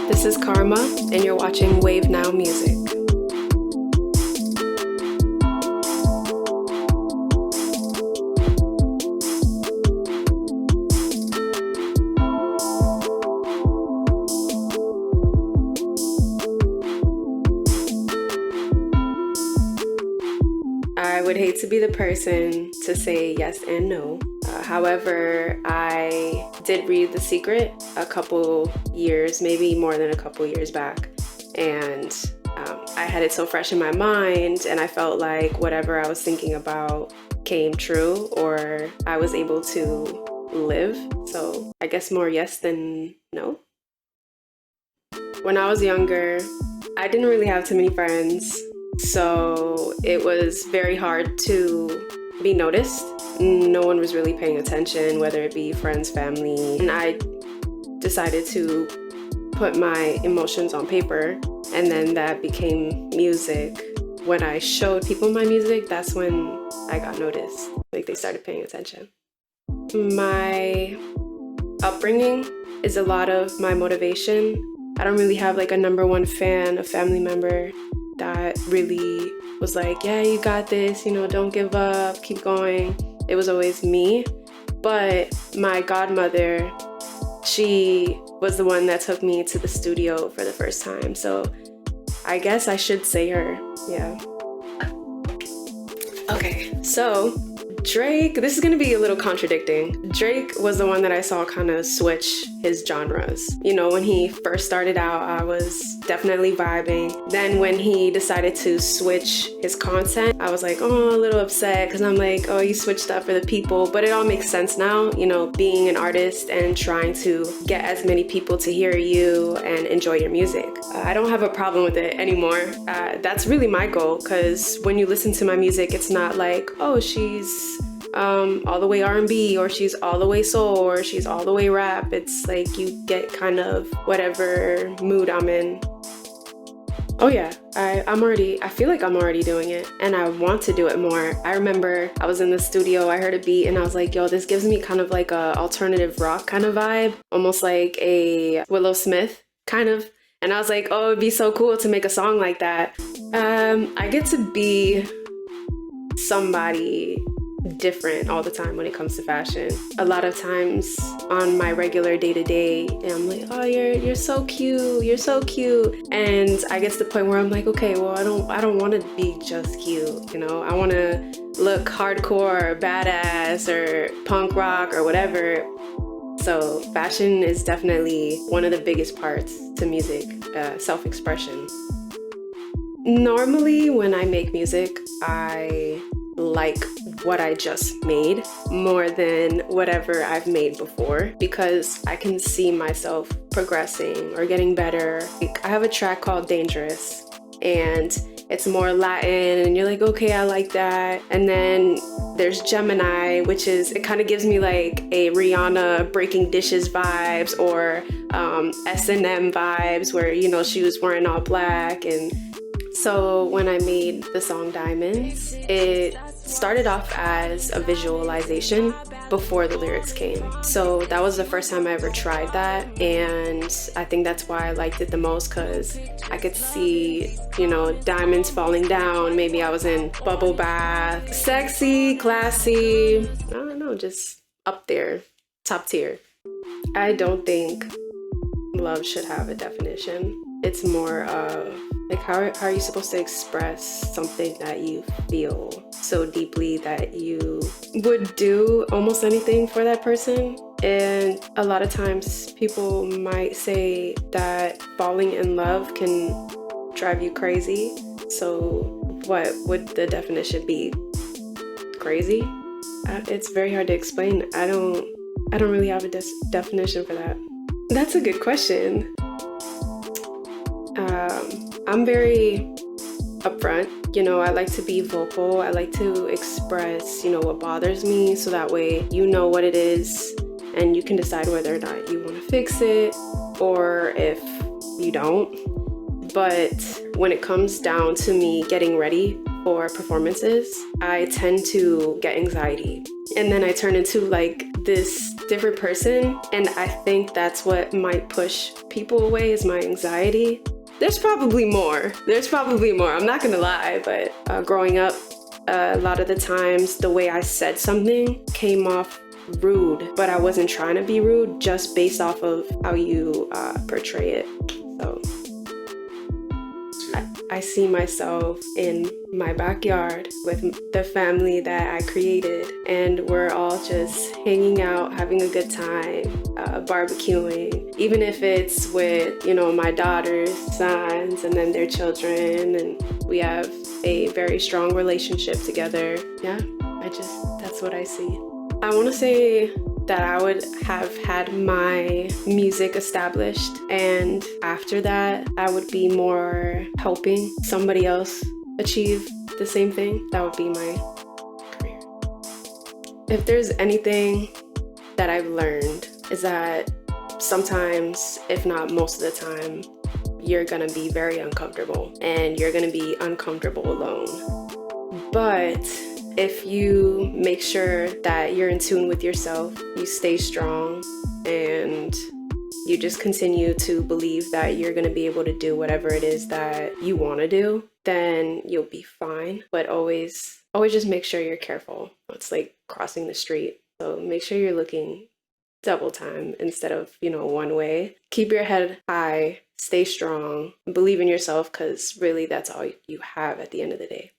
This is Karma, and you're watching Wave Now Music. I would hate to be the person to say yes and no. However, I did read The Secret a couple years, maybe more than a couple years back, and I had it so fresh in my mind, and I felt like whatever I was thinking about came true, or I was able to live. So I guess more yes than no. When I was younger, I didn't really have too many friends, so it was very hard to be noticed. No one was really paying attention, whether it be friends, family. And I decided to put my emotions on paper, and then that became music. When I showed people my music, that's when I got noticed. Like, they started paying attention. My upbringing is a lot of my motivation. I don't really have like a number one fan, a family member that really was like, yeah, you got this, don't give up, keep going. It was always me. But my godmother, she was the one that took me to the studio for the first time. So I guess I should say her, yeah. Okay, so Drake, this is gonna be a little contradicting. Drake was the one that I saw kind of switch his genres. When he first started out, I was definitely vibing. Then when he decided to switch his content, I was like, a little upset, because I'm like, you switched up for the people. But it all makes sense now, being an artist and trying to get as many people to hear you and enjoy your music. I don't have a problem with it anymore. That's really my goal, because when you listen to my music, it's not like, she's all the way R&B, or she's all the way soul, or she's all the way rap. It's like you get kind of whatever mood I'm in. Oh yeah, I feel like I'm already doing it, and I want to do it more. I remember I was in the studio, I heard a beat, and I was like, yo, this gives me kind of like a alternative rock kind of vibe, almost like a Willow Smith kind of. And I was like, it'd be so cool to make a song like that. I get to be somebody different all the time when it comes to fashion. A lot of times on my regular day-to-day, I'm like, you're so cute, and I get to the point where I'm like, okay, well, I don't want to be just cute, I want to look hardcore or badass or punk rock or whatever. So fashion is definitely one of the biggest parts to music, self-expression. Normally when I make music, I like what I just made more than whatever I've made before, because I can see myself progressing or getting better. I have a track called Dangerous, and it's more Latin, and you're like, okay, I like that. And then there's Gemini, which it kind of gives me like a Rihanna breaking dishes vibes, or S&M vibes, where she was wearing all black. And so when I made the song Diamonds, it started off as a visualization before the lyrics came. So that was the first time I ever tried that, and I think that's why I liked it the most, because I could see, diamonds falling down. Maybe I was in bubble bath, sexy, classy, I don't know, just up there, top tier. I don't think love should have a definition. It's more of like, how are you supposed to express something that you feel so deeply that you would do almost anything for that person? And a lot of times people might say that falling in love can drive you crazy. So what would the definition be? Crazy? It's very hard to explain. I don't really have a definition for that. That's a good question. I'm very upfront. I like to be vocal. I like to express, what bothers me, so that way what it is, and you can decide whether or not you want to fix it, or if you don't. But when it comes down to me getting ready for performances, I tend to get anxiety. And then I turn into like this different person, and I think that's what might push people away is my anxiety. There's probably more. I'm not gonna lie, but growing up, a lot of the times the way I said something came off rude, but I wasn't trying to be rude, just based off of how you portray it. So I see myself in my backyard with the family that I created, and we're all just hanging out, having a good time, barbecuing, even if it's with, my daughter's sons and then their children, and we have a very strong relationship together. Yeah, that's what I see. I want to say that I would have had my music established, and after that I would be more helping somebody else achieve the same thing. That would be my career. If there's anything that I've learned, is that sometimes, if not most of the time, you're gonna be very uncomfortable, and you're gonna be uncomfortable alone. But if you make sure that you're in tune with yourself, you stay strong, and you just continue to believe that you're going to be able to do whatever it is that you want to do, then you'll be fine. But always just make sure you're careful. It's like crossing the street. So make sure you're looking double time instead of, one way. Keep your head high, stay strong, believe in yourself, because really that's all you have at the end of the day.